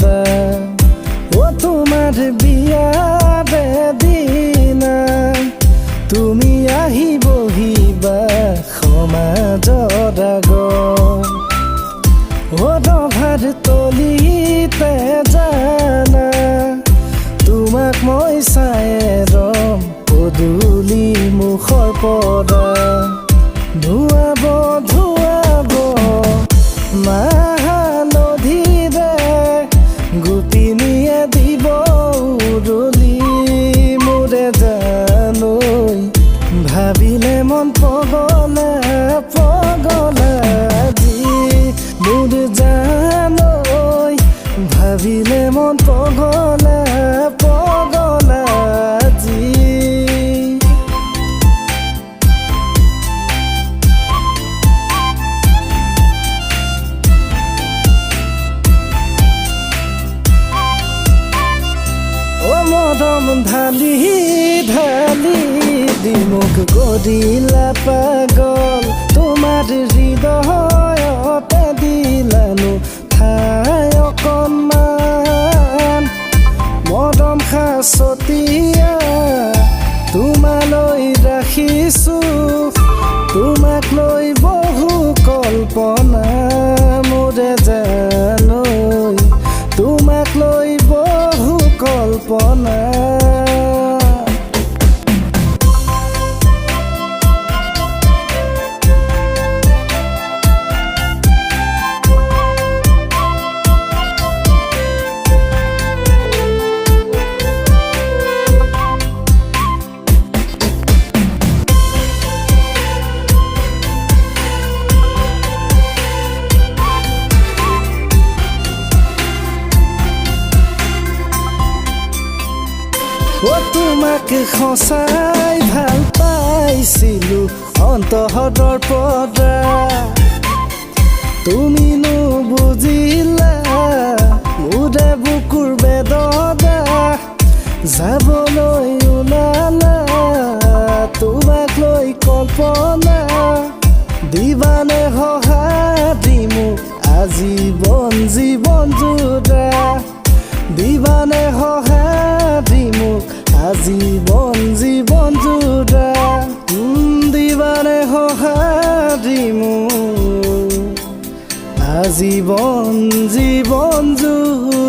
পৰা তোমাৰ বিয়াৰে দিনা তুমি আহি বহিবা সমাজৰ আগত ৰভাৰ তলিতে জানা তোমাক মই চাই ৰম পদূলি মুখৰ পৰা ধুৱাব মহানদীৰে গোপিনীয়ে দিব উৰুলি মোৰে জানৈ ভাবিলে মন পগলা আজি মোৰ জানৈ ভাবিলে মন পগলা আজি মৰম ঢালি ঢালি দিমুখ কৰিলা পাগল তোমাৰ হৃদয়তে দিলানো ঠাই অকণমান মৰম সাঁচতীয়া তোমালৈ ৰাখিছো তোমাক লৈ বহু কল্পনা মোৰে জানৈ তোমাক লৈ বহু কল্পনা তোমাক সঁচাই ভাল পাইছিলো অন্তহৰৰ পৰা তুমি নুবুজিলা মোৰে বুকুৰ বেদনা যাবলৈ ওলালা তোমাক লৈ কল্পনা দিবানে সঁহাৰি মোক আজীৱন জীৱন জোৰা দিবানে সঁহাৰি মোক আজীৱন জীৱন জোৰা দিবানে সঁহাৰি মোক আজীৱন জীৱন জোৰা